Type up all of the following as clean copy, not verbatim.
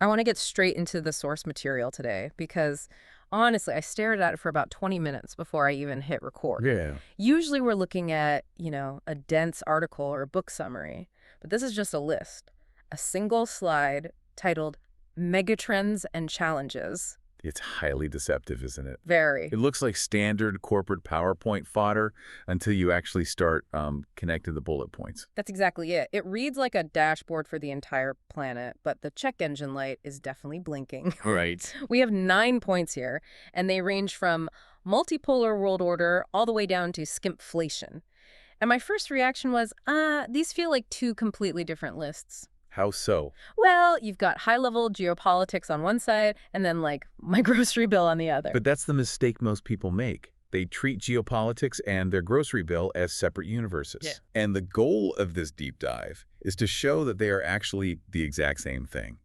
I want to get straight into the source material today because honestly, I stared at it for about 20 minutes before I even hit record. Yeah. Usually we're looking at, a dense article or a book summary, but this is just a list, a single slide titled Megatrends and Challenges. It's highly deceptive, isn't it? Very. It looks like standard corporate PowerPoint fodder until you actually start connecting the bullet points. That's exactly it. It reads like a dashboard for the entire planet, but the check engine light is definitely blinking. Right. We have 9 points here, and they range from multipolar world order all the way down to skimpflation. And my first reaction was, these feel like two completely different lists. How so? Well, you've got high-level geopolitics on one side, and then, like, my grocery bill on the other. But that's the mistake most people make. They treat geopolitics and their grocery bill as separate universes. Yeah. And the goal of this deep dive is to show that they are actually the exact same thing.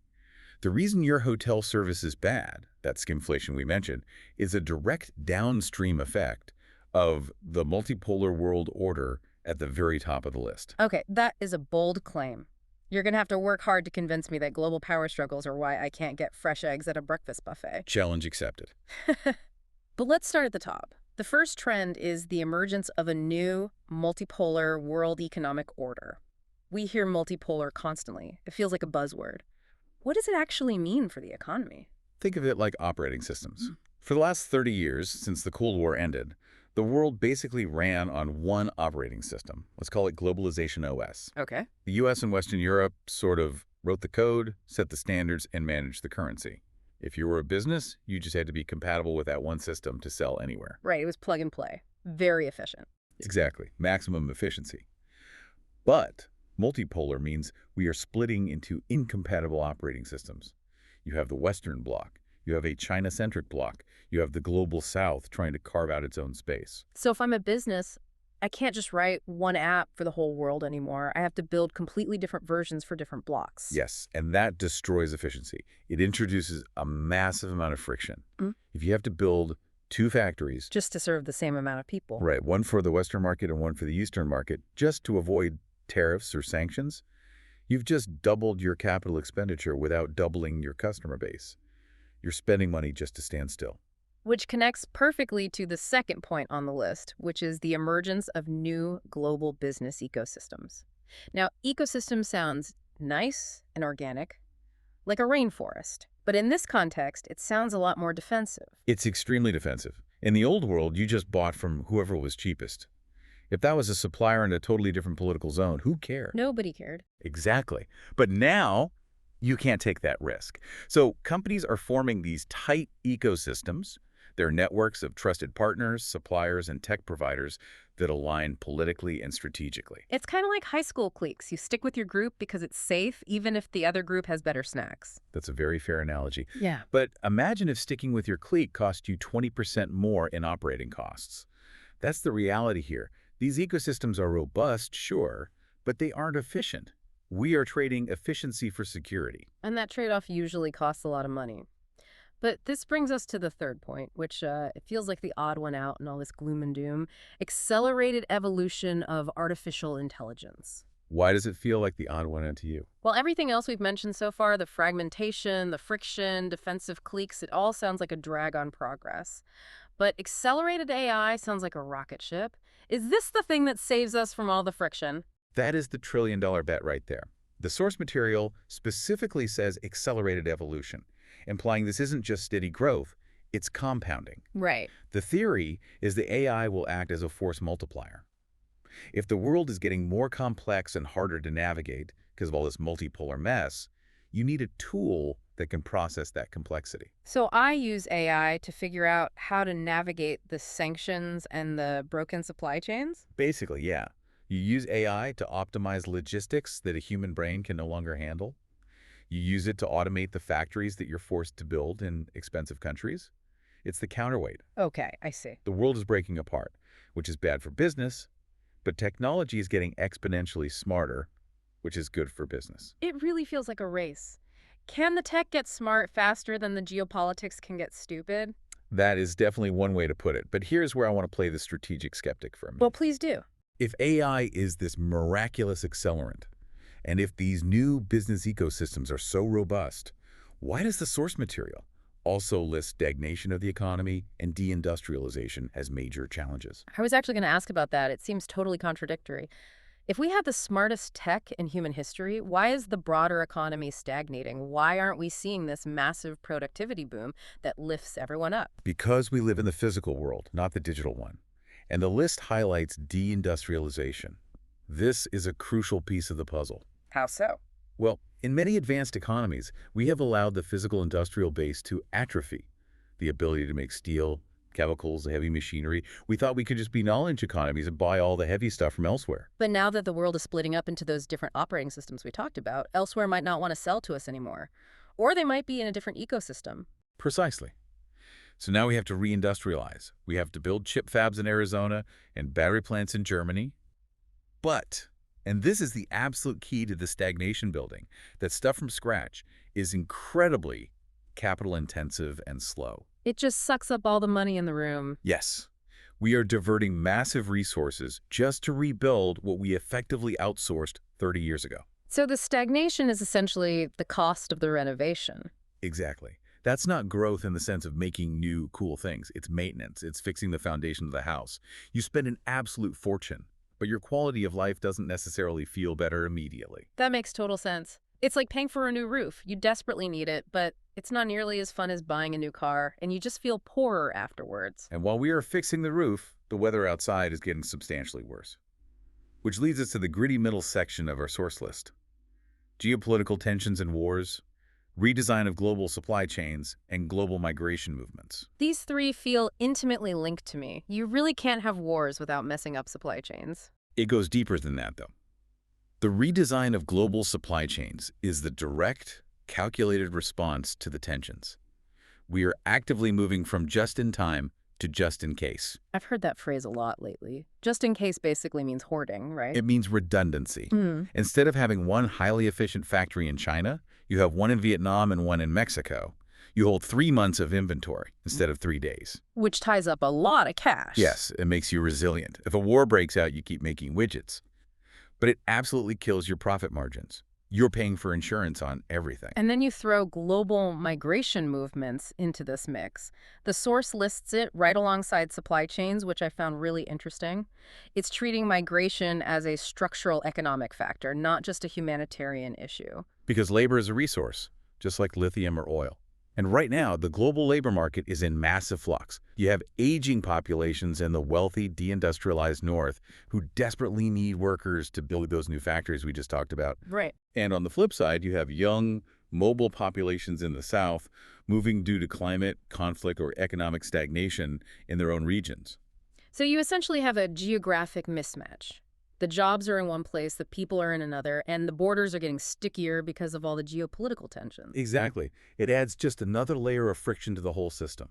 The reason your hotel service is bad, that skimflation we mentioned, is a direct downstream effect of the multipolar world order at the very top of the list. Okay, that is a bold claim. You're going to have to work hard to convince me that global power struggles are why I can't get fresh eggs at a breakfast buffet. Challenge accepted. But let's start at the top. The first trend is the emergence of a new multipolar world economic order. We hear multipolar constantly. It feels like a buzzword. What does it actually mean for the economy? Think of it like operating systems. For the last 30 years, since the Cold War ended, the world basically ran on one operating system. Let's call it Globalization OS. Okay. The US and Western Europe sort of wrote the code, set the standards, and managed the currency. If you were a business, you just had to be compatible with that one system to sell anywhere. Right, it was plug and play. Very efficient. Exactly. Maximum efficiency. But multipolar means we are splitting into incompatible operating systems. You have the Western bloc. You have a China-centric bloc. You have the global South trying to carve out its own space. So if I'm a business, I can't just write one app for the whole world anymore. I have to build completely different versions for different blocks. Yes, and that destroys efficiency. It introduces a massive amount of friction. If you have to build two factories, Just to serve the same amount of people. right, one for the Western market and one for the Eastern market, just to avoid tariffs or sanctions, you've just doubled your capital expenditure without doubling your customer base. You're spending money just to stand still. Which connects perfectly to the second point on the list, which is the emergence of new global business ecosystems. Now, ecosystem sounds nice and organic, like a rainforest. But in this context, it sounds a lot more defensive. It's extremely defensive. In the old world, you just bought from whoever was cheapest. If that was a supplier in a totally different political zone, who cared? Nobody cared. Exactly. But now, you can't take that risk. So companies are forming these tight ecosystems. They're networks of trusted partners, suppliers, and tech providers that align politically and strategically. It's kind of like high school cliques. You stick with your group because it's safe, even if the other group has better snacks. That's a very fair analogy. Yeah. But imagine if sticking with your clique cost you 20% more in operating costs. That's the reality here. These ecosystems are robust, sure, but they aren't efficient. We are trading efficiency for security. And that trade-off usually costs a lot of money. But this brings us to the third point, which it feels like the odd one out in all this gloom and doom. Accelerated evolution of artificial intelligence. Why does it feel like the odd one out to you? Well, everything else we've mentioned so far, the fragmentation, the friction, defensive cliques, it all sounds like a drag on progress. But accelerated AI sounds like a rocket ship. Is this the thing that saves us from all the friction? That is the trillion-dollar bet right there. The source material specifically says accelerated evolution, implying this isn't just steady growth, it's compounding. Right. The theory is the AI will act as a force multiplier. If the world is getting more complex and harder to navigate because of all this multipolar mess, you need a tool that can process that complexity. So I use AI to figure out how to navigate the sanctions and the broken supply chains? Basically, yeah. You use AI to optimize logistics that a human brain can no longer handle. You use it to automate the factories that you're forced to build in expensive countries. It's the counterweight. Okay, I see. The world is breaking apart, which is bad for business, but technology is getting exponentially smarter, which is good for business. It really feels like a race. Can the tech get smart faster than the geopolitics can get stupid? That is definitely one way to put it, but here's where I want to play the strategic skeptic for a minute. Well, please do. If AI is this miraculous accelerant, and if these new business ecosystems are so robust, Why does the source material also list stagnation of the economy and deindustrialization as major challenges? I was actually going to ask about that. It seems totally contradictory. If we have the smartest tech in human history, why is the broader economy stagnating? Why aren't we seeing this massive productivity boom that lifts everyone up? Because we live in the physical world, not the digital one. And the list highlights deindustrialization. This is a crucial piece of the puzzle. How so? Well, in many advanced economies, we have allowed the physical industrial base to atrophy. The ability to make steel, chemicals, heavy machinery. We thought we could just be knowledge economies and buy all the heavy stuff from elsewhere. But now that the world is splitting up into those different operating systems we talked about, elsewhere might not want to sell to us anymore. Or they might be in a different ecosystem. Precisely. So now we have to reindustrialize. We have to build chip fabs in Arizona and battery plants in Germany. But, and this is the absolute key to the stagnation building, that stuff from scratch is incredibly capital intensive and slow. It just sucks up all the money in the room. Yes, we are diverting massive resources just to rebuild what we effectively outsourced 30 years ago. So the stagnation is essentially the cost of the renovation. Exactly. That's not growth in the sense of making new, cool things. It's maintenance. It's fixing the foundation of the house. You spend an absolute fortune, but your quality of life doesn't necessarily feel better immediately. That makes total sense. It's like paying for a new roof. You desperately need it, but it's not nearly as fun as buying a new car, and you just feel poorer afterwards. And while we are fixing the roof, the weather outside is getting substantially worse. Which leads us to the gritty middle section of our source list. Geopolitical tensions and wars, redesign of global supply chains, and global migration movements. These three feel intimately linked to me. You really can't have wars without messing up supply chains. It goes deeper than that, though. The redesign of global supply chains is the direct, calculated response to the tensions. We are actively moving from just-in-time to just-in-case. I've heard that phrase a lot lately. Just in case basically means hoarding, right? It means redundancy. Mm. Instead of having one highly efficient factory in China, you have one in Vietnam and one in Mexico. You hold 3 months of inventory instead of 3 days. Which ties up a lot of cash. Yes, it makes you resilient. If a war breaks out, you keep making widgets. But it absolutely kills your profit margins. You're paying for insurance on everything. And then you throw global migration movements into this mix. The source lists it right alongside supply chains, which I found really interesting. It's treating migration as a structural economic factor, not just a humanitarian issue. Because labor is a resource, just like lithium or oil. And right now, the global labor market is in massive flux. You have aging populations in the wealthy, deindustrialized North who desperately need workers to build those new factories we just talked about. Right. And on the flip side, you have young, mobile populations in the South moving due to climate, conflict, or economic stagnation in their own regions. So you essentially have a geographic mismatch. The jobs are in one place, the people are in another, and the borders are getting stickier because of all the geopolitical tensions. Exactly. It adds just another layer of friction to the whole system.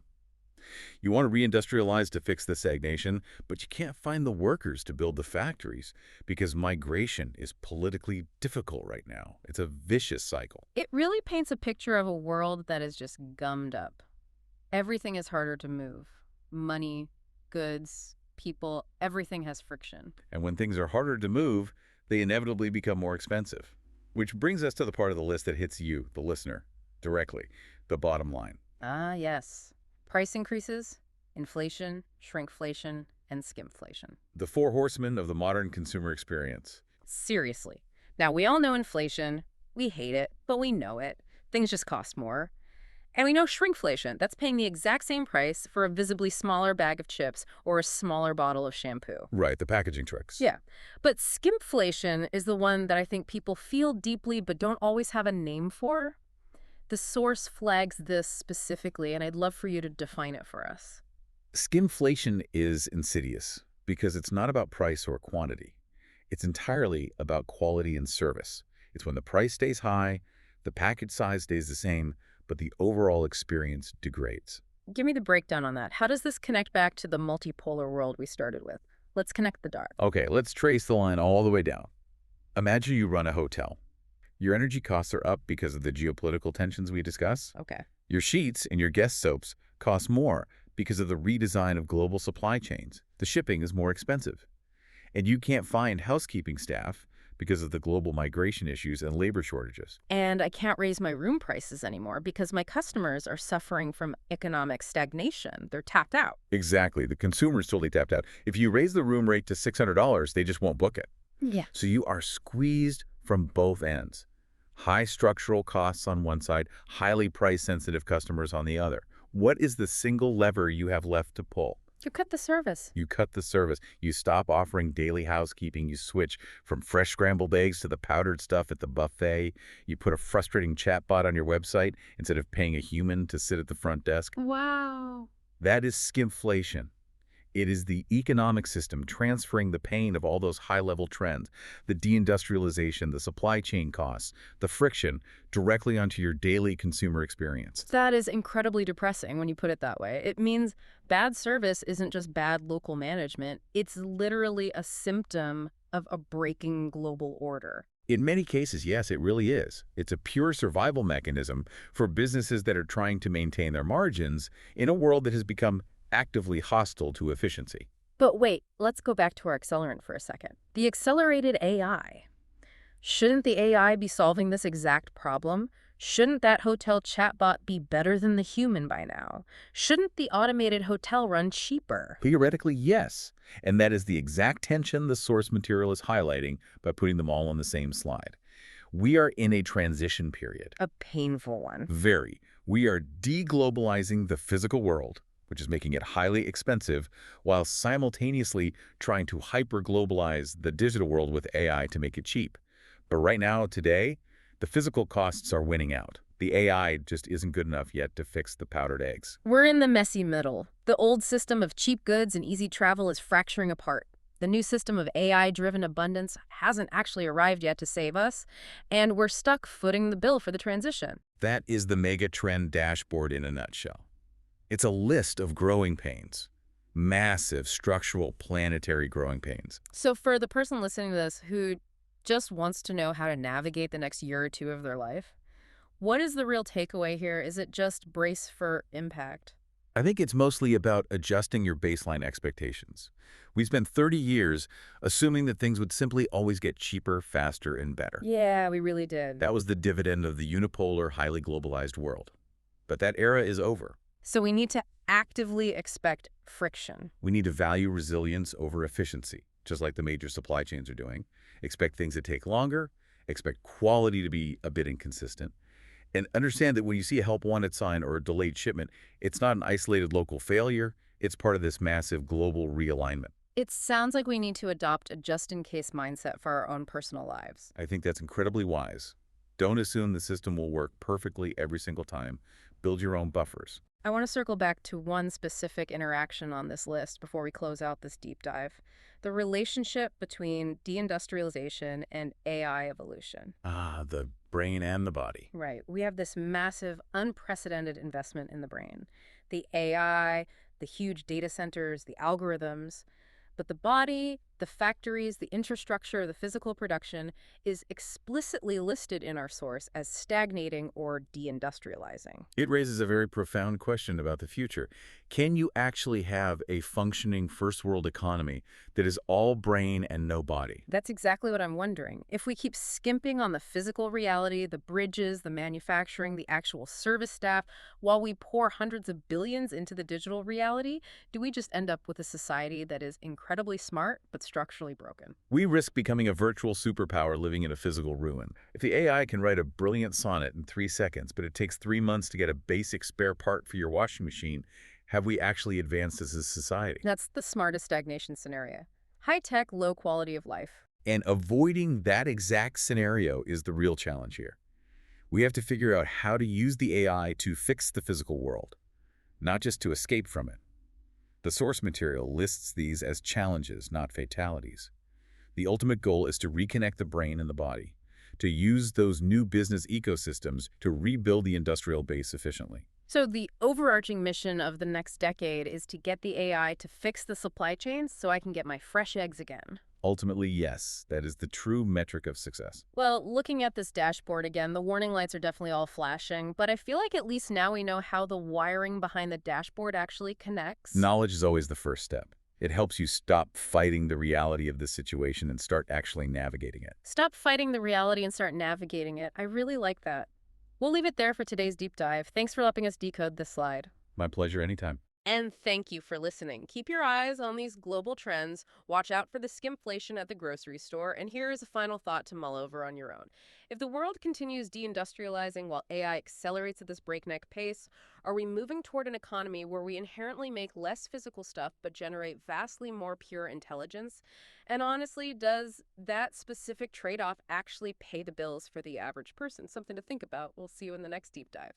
You want to reindustrialize to fix the stagnation, but you can't find the workers to build the factories because migration is politically difficult right now. It's a vicious cycle. It really paints a picture of a world that is just gummed up. Everything is harder to move. Money, goods, people, everything has friction. And when things are harder to move, they inevitably become more expensive. Which brings us to the part of the list that hits you, the listener, directly, the bottom line. Ah, yes. Price increases, inflation, shrinkflation, and skimflation. The four horsemen of the modern consumer experience. Seriously. Now, we all know inflation. We hate it, but we know it. Things just cost more. And we know shrinkflation. That's paying the exact same price for a visibly smaller bag of chips or a smaller bottle of shampoo. Right, the packaging tricks. Yeah. But skimflation is the one that I think people feel deeply but don't always have a name for. The source flags this specifically, and I'd love for you to define it for us. Skimflation is insidious because it's not about price or quantity. It's entirely about quality and service. It's when the price stays high, the package size stays the same, but the overall experience degrades. Give me the breakdown on that. How does this connect back to the multipolar world we started with? Let's connect the dots. Okay, let's trace the line all the way down. Imagine you run a hotel. Your energy costs are up because of the geopolitical tensions we discuss. Okay. Your sheets and your guest soaps cost more because of the redesign of global supply chains. The shipping is more expensive. And you can't find housekeeping staff because of the global migration issues and labor shortages. And I can't raise my room prices anymore because my customers are suffering from economic stagnation. They're tapped out. Exactly. The consumer is totally tapped out. If you raise the room rate to $600, they just won't book it. Yeah. So you are squeezed from both ends. High structural costs on one side, highly price-sensitive customers on the other. What is the single lever you have left to pull? You cut the service. You cut the service. You stop offering daily housekeeping. You switch from fresh scrambled eggs to the powdered stuff at the buffet. You put a frustrating chatbot on your website instead of paying a human to sit at the front desk. Wow. That is skimflation. It is the economic system transferring the pain of all those high-level trends, the deindustrialization, the supply chain costs, the friction, directly onto your daily consumer experience. That is incredibly depressing when you put it that way. It means bad service isn't just bad local management. It's literally a symptom of a breaking global order. In many cases, yes, it really is. It's a pure survival mechanism for businesses that are trying to maintain their margins in a world that has become actively hostile to efficiency. But wait, let's go back to our accelerant for a second. The accelerated AI. Shouldn't the AI be solving this exact problem? Shouldn't that hotel chatbot be better than the human by now? Shouldn't the automated hotel run cheaper? Theoretically, yes. And that is the exact tension the source material is highlighting by putting them all on the same slide. We are in a transition period. A painful one. Very. We are deglobalizing the physical world, which is making it highly expensive, while simultaneously trying to hyper-globalize the digital world with AI to make it cheap. But right now, today, the physical costs are winning out. The AI just isn't good enough yet to fix the powdered eggs. We're in the messy middle. The old system of cheap goods and easy travel is fracturing apart. The new system of AI-driven abundance hasn't actually arrived yet to save us, and we're stuck footing the bill for the transition. That is the Megatrend dashboard in a nutshell. It's a list of growing pains, massive structural planetary growing pains. So for the person listening to this who just wants to know how to navigate the next year or two of their life, what is the real takeaway here? Is it just brace for impact? I think it's mostly about adjusting your baseline expectations. We spent 30 years assuming that things would simply always get cheaper, faster, and better. Yeah, we really did. That was the dividend of the unipolar, highly globalized world. But that era is over. So we need to actively expect friction. We need to value resilience over efficiency, just like the major supply chains are doing. Expect things to take longer, expect quality to be a bit inconsistent, and understand that when you see a help wanted sign or a delayed shipment, it's not an isolated local failure, it's part of this massive global realignment. It sounds like we need to adopt a just-in-case mindset for our own personal lives. I think that's incredibly wise. Don't assume the system will work perfectly every single time. Build your own buffers. I want to circle back to one specific interaction on this list before we close out this deep dive. The relationship between deindustrialization and AI evolution. Ah, the brain and the body. Right. We have this massive, unprecedented investment in the brain. The AI, the huge data centers, the algorithms. But the body, the factories, the infrastructure, the physical production is explicitly listed in our source as stagnating or deindustrializing. It raises a very profound question about the future. Can you actually have a functioning first world economy that is all brain and no body? That's exactly what I'm wondering. If we keep skimping on the physical reality, the bridges, the manufacturing, the actual service staff, while we pour hundreds of billions into the digital reality, do we just end up with a society that is incredibly smart but structurally broken? We risk becoming a virtual superpower living in a physical ruin. If the AI can write a brilliant sonnet in 3 seconds, but it takes 3 months to get a basic spare part for your washing machine, have we actually advanced as a society? That's the smartest stagnation scenario. High-tech, low quality of life. And avoiding that exact scenario is the real challenge here. We have to figure out how to use the AI to fix the physical world, not just to escape from it. The source material lists these as challenges, not fatalities. The ultimate goal is to reconnect the brain and the body, to use those new business ecosystems to rebuild the industrial base efficiently. So the overarching mission of the next decade is to get the AI to fix the supply chains so I can get my fresh eggs again. Ultimately, yes, that is the true metric of success. Well, looking at this dashboard again, the warning lights are definitely all flashing, but I feel like at least now we know how the wiring behind the dashboard actually connects. Knowledge is always the first step. It helps you stop fighting the reality of the situation and start actually navigating it. Stop fighting the reality and start navigating it. I really like that. We'll leave it there for today's deep dive. Thanks for helping us decode this slide. My pleasure anytime. And thank you for listening. Keep your eyes on these global trends. Watch out for the skimflation at the grocery store. And here is a final thought to mull over on your own. If the world continues deindustrializing while AI accelerates at this breakneck pace, are we moving toward an economy where we inherently make less physical stuff but generate vastly more pure intelligence? And honestly, does that specific trade off actually pay the bills for the average person? Something to think about. We'll see you in the next deep dive.